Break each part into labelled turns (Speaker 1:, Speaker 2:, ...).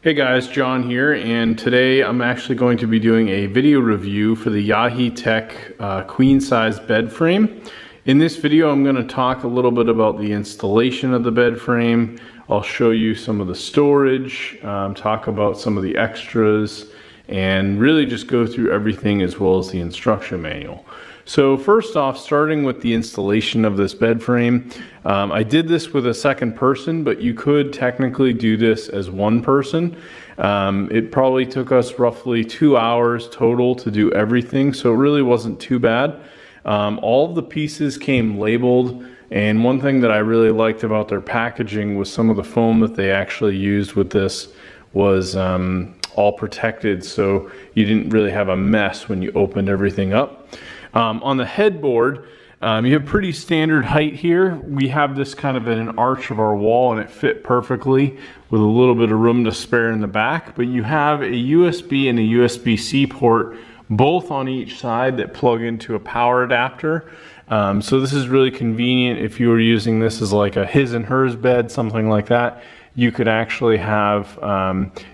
Speaker 1: Hey guys, John here, and today I'm actually going to be doing a video review for the Yaheetech queen size bed frame. In this video I'm going to talk a little bit about the installation of the bed frame. I'll show you some of the storage, talk about some of the extras, and really just go through everything as well as the instruction manual. So first off, starting with the installation of this bed frame, I did this with a second person, but you could technically do this as one person. It probably took us roughly 2 hours total to do everything, so it really wasn't too bad. All of the pieces came labeled, and one thing that I really liked about their packaging was some of the foam that they actually used with this was all protected, so you didn't really have a mess when you opened everything up. On the headboard, you have pretty standard height here. We have this kind of in an arch of our wall, and it fit perfectly with a little bit of room to spare in the back. But you have a USB and a USB-C port both on each side that plug into a power adapter. So this is really convenient if you were using this as like a his and hers bed, something like that. You could actually have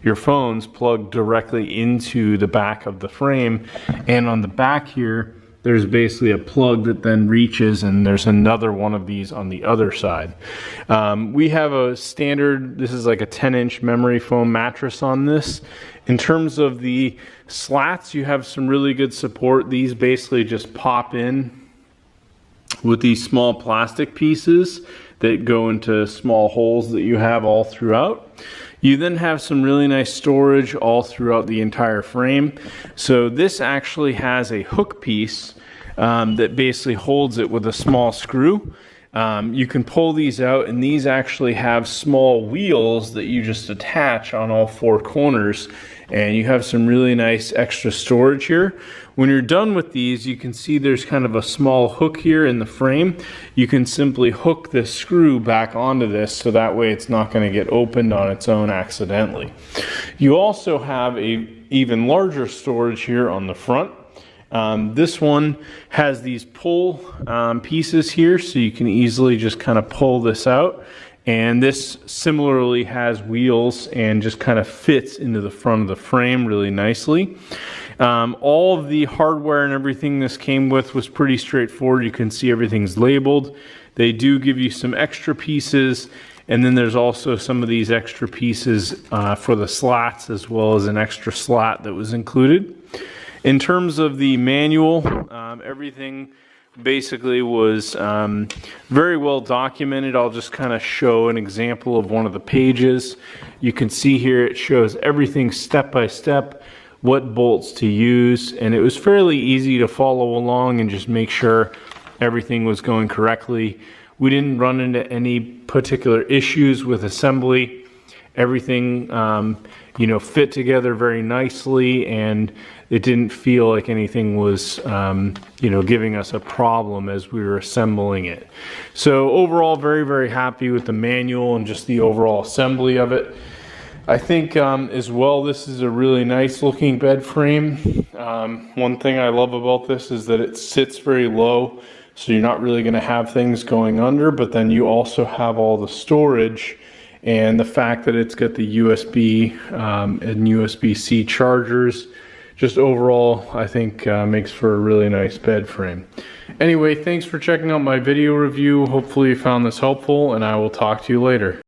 Speaker 1: your phones plugged directly into the back of the frame, and on the back here there's basically a plug that then reaches, and there's another one of these on the other side. We have a standard, this is like a 10-inch memory foam mattress on this. In terms of the slats, you have some really good support. These basically just pop in with these small plastic pieces that go into small holes that you have all throughout. You then have some really nice storage all throughout the entire frame. So this actually has a hook piece that basically holds it with a small screw. You can pull these out, and these actually have small wheels that you just attach on all four corners, and you have some really nice extra storage here. When you're done with these, you can see there's kind of a small hook here in the frame. You can simply hook this screw back onto this, so that way it's not going to get opened on its own accidentally. You also have a even larger storage here on the front. This one has these pull pieces here, so you can easily just kind of pull this out. And this similarly has wheels and just kind of fits into the front of the frame really nicely. All of the hardware and everything this came with was pretty straightforward. You can see everything's labeled. They do give you some extra pieces, and then there's also some of these extra pieces for the slats, as well as an extra slat that was included. In terms of the manual, everything basically was very well documented. I'll just kind of show an example of one of the pages. You can see here it shows everything step by step, what bolts to use, and it was fairly easy to follow along and just make sure everything was going correctly. We didn't run into any particular issues with assembly. Everything fit together very nicely, and it didn't feel like anything was giving us a problem as we were assembling it. So overall, very, very happy with the manual and just the overall assembly of it. I think as well, this is a really nice looking bed frame. One thing I love about this is that it sits very low, so you're not really going to have things going under, but then you also have all the storage, and the fact that it's got the USB and USB-C chargers, just overall, I think makes for a really nice bed frame. Anyway, thanks for checking out my video review. Hopefully you found this helpful, and I will talk to you later.